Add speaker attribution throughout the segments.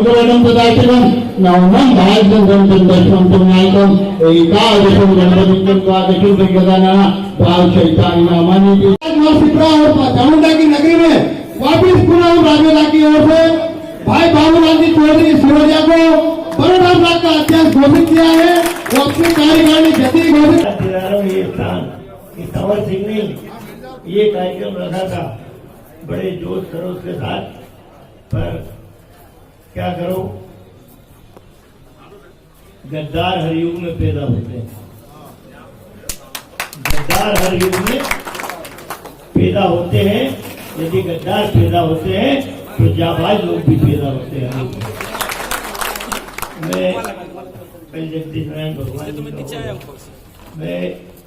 Speaker 1: मुद्रवटं तदाचिरं नवमं भाग्यं दर्शनं नायकं एकादशं गणपतिं द्वादशं विज्ञानः भावचैतानि नामानि। सिपरा और चामुंडा की नगरी में वापिस पुनः हम राजनेता की ओर से भाई बाबूलाल जी चौधरी सिरोदिया को 12 लाख का अध्यक्ष घोषित किया है। वो अपनी कार्यकारिणी जल्दी घोषित।
Speaker 2: ये स्थान कंवर सिंह ने ये कार्यक्रम रखा था बड़े जोश खरोश के साथ, पर क्या करो, गद्दार हर युग में पैदा होते हैं। गद्दार हर युग में पैदा होते हैं। यदि गद्दार पैदा होते हैं तो जाबाज लोग भी पैदा होते हैं। मैं कल जगदीश नारायण भगवान मैं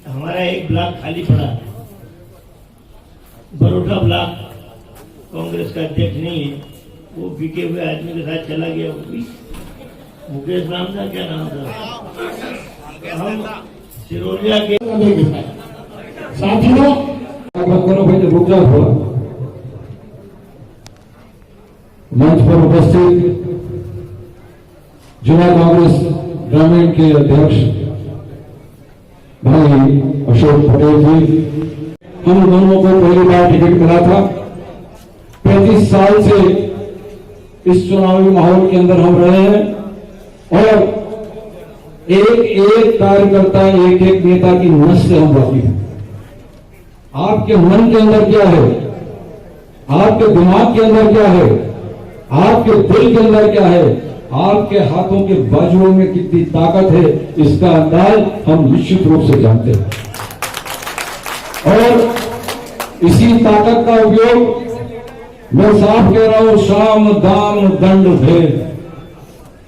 Speaker 2: हमारा एक ब्लॉक खाली पड़ा है, बरोटा ब्लॉक, कांग्रेस का अध्यक्ष नहीं है, वो बिके हुए आदमी के साथ चला गया। वो भी मुकेश नाम था, क्या नाम था, हम सिरोलिया के
Speaker 1: साथियों
Speaker 3: रुक जाओ थोड़ा। मंच पर उपस्थित जिला कांग्रेस ग्रामीण के अध्यक्ष भाई अशोक पटेल जी, हम दोनों को पहली बार टिकट मिला था। 35 साल से इस चुनावी माहौल के अंदर हम रहे हैं और एक एक कार्यकर्ता, एक एक नेता की नस से हम वाकिफ हैं। आपके मन के अंदर क्या है, आपके दिमाग के अंदर क्या है, आपके दिल के अंदर क्या है, आपके हाथों के बाजुओं में कितनी ताकत है, इसका अंदाज हम निश्चित रूप से जानते हैं। और इसी ताकत का उपयोग मैं साफ कह रहा हूं, साम दाम दंड भेद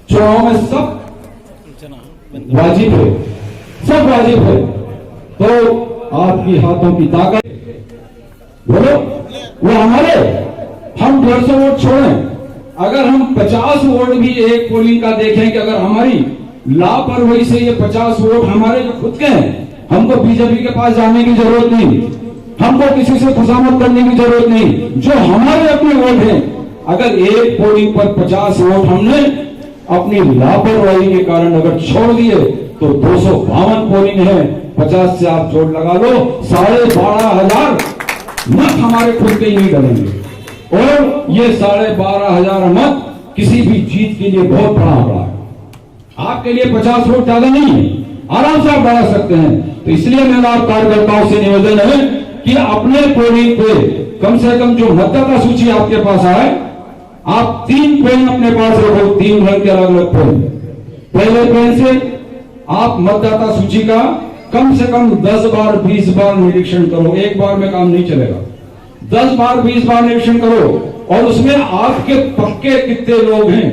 Speaker 3: चुनाव में सब वाजिब है, सब वाजिब है। तो आपकी हाथों की ताकत बोलो, वो हमारे, हम 150 वोट छोड़ें, अगर हम 50 वोट भी एक पोलिंग का देखें कि अगर हमारी लापरवाही से ये 50 वोट हमारे जो खुद के हैं, हमको बीजेपी के पास जाने की जरूरत नहीं, हमको किसी से खुशामद करने की जरूरत नहीं, जो हमारे अपने वोट हैं, अगर एक पोलिंग पर 50 वोट हमने अपनी लापरवाही के कारण अगर छोड़ दिए तो 252 पोलिंग है, 50 से आप जोड़ लगा लो, 12,500 मत हमारे खुद के ही नहीं डलेंगे। और ये 12,500 मत किसी भी जीत के लिए बहुत बड़ा आंकड़ा है। आपके लिए 50 वोट ज्यादा नहीं है, आराम से आप बढ़ा सकते हैं। तो इसलिए मेरा आप कार्यकर्ताओं से निवेदन है कि अपने पोलिंग पे कम से कम जो मतदाता सूची आपके पास आए, आप 3 पेन अपने पास रखो, 3 रंग के अलग अलग पेन। पहले पेन से आप मतदाता सूची का कम से कम 10 बार 20 बार निरीक्षण करो। एक बार में काम नहीं चलेगा, 10 बार 20 बार निरीक्षण करो और उसमें आपके पक्के कितने लोग हैं,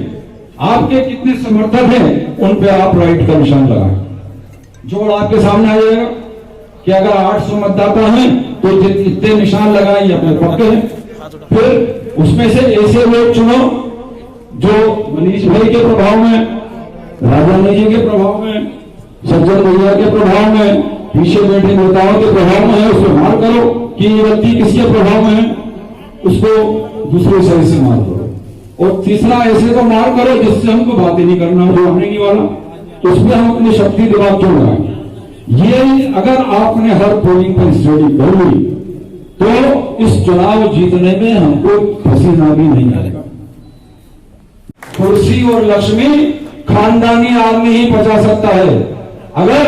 Speaker 3: आपके कितने समर्थक हैं, उन पे आप राइट का निशान लगाएं। जोड़ आपके सामने आ जाएगा कि अगर 800 मतदाता हैं तो जितने निशान लगाए अपने पक्के हैं। फिर उसमें से ऐसे लोग चुनो जो मनीष भाई के प्रभाव में, राजा जी के प्रभाव में, सज्जन भैया के प्रभाव में, पीछे बैठे नेताओं के प्रभाव में है, उसको मार करो कि ये व्यक्ति किसके प्रभाव में है, उसको दूसरे सही से मार करो। और तीसरा ऐसे को मार करो जिससे हमको बातें नहीं करना, जो होने नहीं वाला, तो उसमें हम अपनी शक्ति दिमाग क्यों लगाएंगे। ये अगर आपने हर पोलिंग पर स्टडी कर ली तो इस चुनाव जीतने में हमको पसीना भी नहीं आएगा। कुर्सी और लक्ष्मी खानदानी आदमी ही बचा सकता है। अगर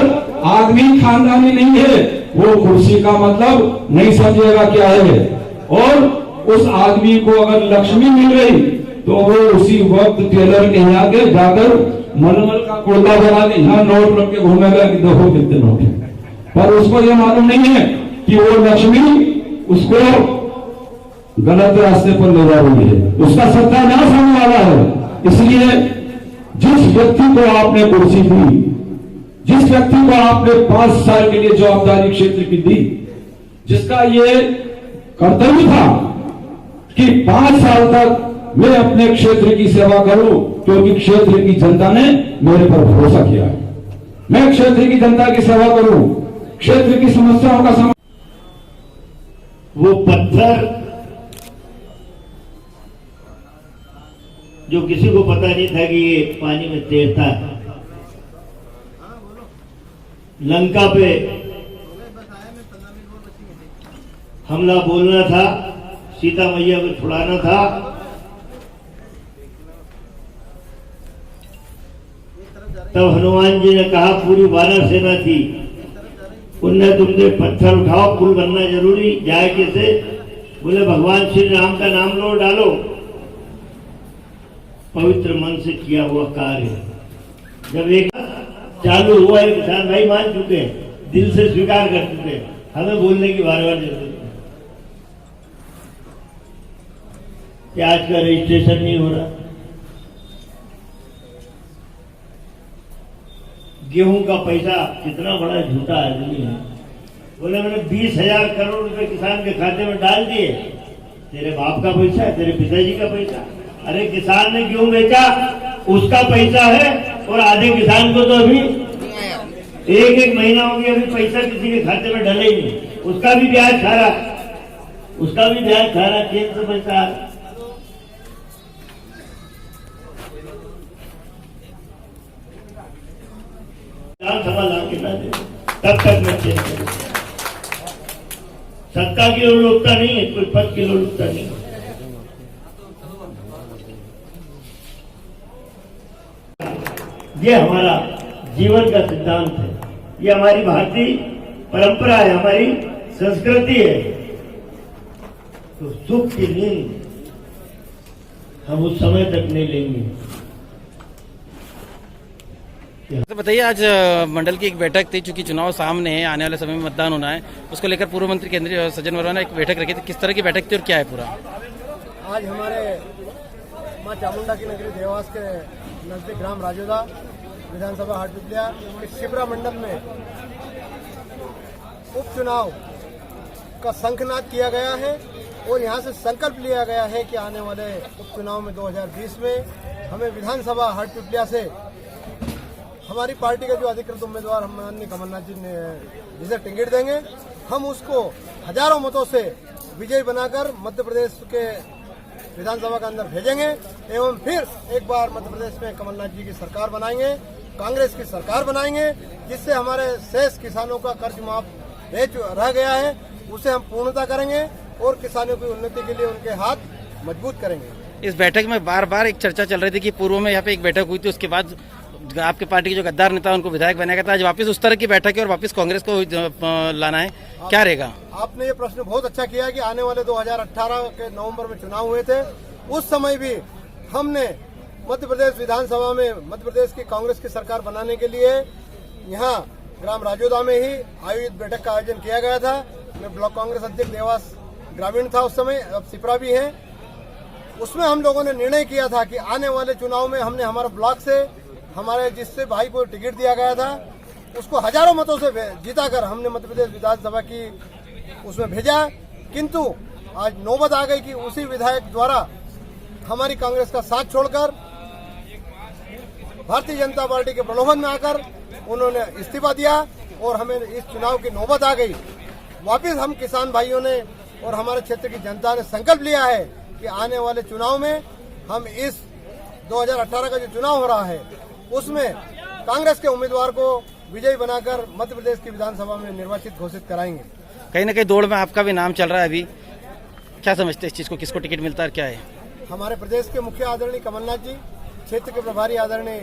Speaker 3: आदमी खानदानी नहीं है, वो कुर्सी का मतलब नहीं समझेगा क्या है। और उस आदमी को अगर लक्ष्मी मिल रही तो वो उसी वक्त टेलर के यहाँ के जाकर मलमल का कुर्ता बना के यहाँ नोट रख के घूमेगा कि देखो कितने नोट है। पर उसको ये मालूम नहीं है कि वो लक्ष्मी उसको गलत रास्ते पर ले जा रही है, उसका सत्यानाश होने वाला है। इसलिए जिस व्यक्ति को आपने कुर्सी दी, जिस व्यक्ति को आपने 5 साल के लिए जवाबदारी क्षेत्र की दी, जिसका ये कर्तव्य था कि 5 साल तक मैं अपने क्षेत्र की सेवा करूं, क्योंकि क्षेत्र की जनता ने मेरे पर भरोसा किया है, मैं क्षेत्र की जनता की सेवा करूं, क्षेत्र की समस्याओं का समाधान।
Speaker 2: वो पत्थर जो किसी को पता नहीं था कि ये पानी में तैरता है। लंका पे हमला बोलना था, सीता मैया को छुड़ाना था, तब हनुमान जी ने कहा पूरी वानर सेना थी, उनने तुमने पत्थर उठाओ, पुल बनना जरूरी, जाए कैसे? बोले भगवान श्री राम का नाम लो, डालो। पवित्र मन से किया हुआ कार्य जब एक चालू हुआ है, किसान भाई मान चुके हैं, दिल से स्वीकार कर चुके हैं, हमें बोलने की बार बार जरूरत नहीं कि आज का रजिस्ट्रेशन नहीं हो रहा। गेहूं का पैसा कितना बड़ा झूठा आदमी है। बोले मैंने 20,000 करोड़ रुपए किसान के खाते में डाल दिए। तेरे बाप का पैसा है, तेरे पिताजी का पैसा? अरे किसान ने गेहूं बेचा, उसका पैसा है, और आधे किसान को तो अभी एक महीना हो गया, अभी पैसा किसी के खाते में डले ही नहीं, उसका भी ब्याज खा रहा, उसका भी ब्याज खा रहा, चेक से पैसा आ रहा। विधानसभा ला के ना दे तब तक मैं चेंज करूँ। सत्ता की लोलुपता नहीं है, कोई पद की लोलुपता नहीं है। ये हमारा जीवन का सिद्धांत है, ये हमारी भारतीय परंपरा है, हमारी संस्कृति है। तो सुख की नींद हम उस समय तक नहीं लेंगे।
Speaker 4: तो बताइए, आज मंडल की एक बैठक थी, चूंकि चुनाव सामने है, आने वाले समय में मतदान होना है, उसको लेकर पूर्व मंत्री केंद्रीय सज्जन वर्मा ने एक बैठक रखी थी। किस तरह की बैठक थी और क्या है पूरा?
Speaker 5: आज हमारे मां चामुंडा की नगरी देवास के नजदीक ग्राम राजोदा विधानसभा हाटपिपलिया के शिप्रा मंडल में उपचुनाव का शंखनाद किया गया है और यहां से संकल्प लिया गया है कि आने वाले उपचुनाव में 2020 में हमें विधानसभा हाटपिपलिया से हमारी पार्टी के जो अधिकृत उम्मीदवार हम माननीय कमलनाथ जी ने जिसे टिकट देंगे, हम उसको हजारों मतों से विजयी बनाकर मध्य प्रदेश के विधानसभा के अंदर भेजेंगे एवं फिर एक बार मध्य प्रदेश में कमलनाथ जी की सरकार बनाएंगे, कांग्रेस की सरकार बनाएंगे, जिससे हमारे शेष किसानों का कर्ज माफ रह गया है उसे हम पूर्णता करेंगे और किसानों की उन्नति के लिए उनके हाथ मजबूत करेंगे।
Speaker 4: इस बैठक में बार बार एक चर्चा चल रही थी कि पूर्व में यहाँ पे एक बैठक हुई थी, उसके बाद आपके पार्टी के जो गद्दार नेता उनको विधायक बनाया गया था, आज वापस उस तरह की बैठक है और वापस कांग्रेस को लाना है, क्या रहेगा? आपने
Speaker 5: ये प्रश्न बहुत अच्छा किया कि आने वाले 2018 के नवंबर में चुनाव हुए थे, उस समय भी हमने मध्य प्रदेश विधानसभा में मध्य प्रदेश की कांग्रेस की सरकार बनाने के लिए यहाँ ग्राम राजोदा में ही आयोजित बैठक का आयोजन किया गया था। मैं ब्लॉक कांग्रेस अध्यक्ष देवास ग्रामीण था उस समय, अब सिपरा भी है। उसमें हम लोगों ने निर्णय किया था कि आने वाले चुनाव में हमने हमारे ब्लॉक से हमारे जिससे भाई को टिकट दिया गया था उसको हजारों मतों से जीताकर हमने मध्य प्रदेश विधानसभा की उसमें भेजा, किंतु आज नौबत आ गई कि उसी विधायक द्वारा हमारी कांग्रेस का साथ छोड़कर भारतीय जनता पार्टी के प्रलोभन में आकर उन्होंने इस्तीफा दिया और हमें इस चुनाव की नौबत आ गई। वापिस हम किसान भाइयों ने और हमारे क्षेत्र की जनता ने संकल्प लिया है कि आने वाले चुनाव में हम इस 2018 का जो चुनाव हो रहा है उसमें कांग्रेस के उम्मीदवार को विजयी बनाकर मध्य प्रदेश की विधानसभा में निर्वाचित घोषित कराएंगे।
Speaker 4: कहीं न कहीं दौड़ में आपका भी नाम चल रहा है, अभी क्या समझते हैं इस चीज को, किसको टिकट मिलता है, क्या है?
Speaker 5: हमारे प्रदेश के मुख्य आदरणीय कमलनाथ जी, क्षेत्र के प्रभारी आदरणीय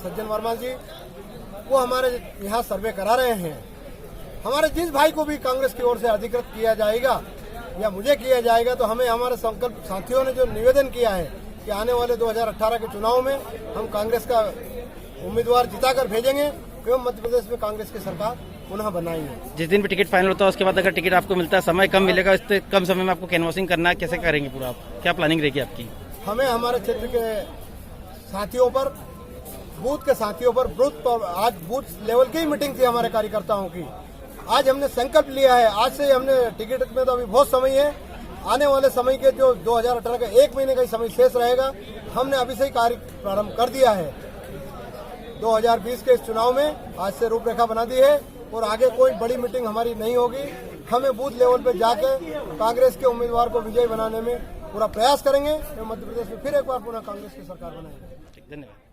Speaker 5: सज्जन वर्मा जी, वो हमारे यहाँ सर्वे करा रहे हैं। हमारे जिस भाई को भी कांग्रेस की ओर से अधिकृत किया जाएगा या मुझे किया जाएगा तो हमें हमारे संकल्प साथियों ने जो निवेदन किया है कि आने वाले 2018 के चुनाव में हम कांग्रेस का उम्मीदवार जिताकर भेजेंगे एवं मध्य प्रदेश में कांग्रेस की सरकार पुनः बनाएंगे।
Speaker 4: जिस दिन भी टिकट फाइनल होता है उसके बाद अगर टिकट आपको मिलता है, समय कम मिलेगा, इससे कम समय में आपको कैनवासिंग करना है, कैसे करेंगे पूरा आप, क्या प्लानिंग रहेगी आपकी?
Speaker 5: हमें हमारे क्षेत्र के साथियों पर, बूथ के साथियों पर, बूथ पर आज बूथ लेवल की मीटिंग थी हमारे कार्यकर्ताओं की। आज हमने संकल्प लिया है, आज से हमने टिकट में तो अभी बहुत समय है, आने वाले समय के जो 2018 का 1 महीने का ही समय शेष रहेगा, हमने अभी से ही कार्य प्रारंभ कर दिया है। 2020 के इस चुनाव में आज से रूपरेखा बना दी है और आगे कोई बड़ी मीटिंग हमारी नहीं होगी। हमें बूथ लेवल पे जाके कांग्रेस के उम्मीदवार को विजयी बनाने में पूरा प्रयास करेंगे कि मध्य प्रदेश में फिर एक बार पुनः कांग्रेस की सरकार बनाएंगे।
Speaker 4: ठीक, धन्यवाद।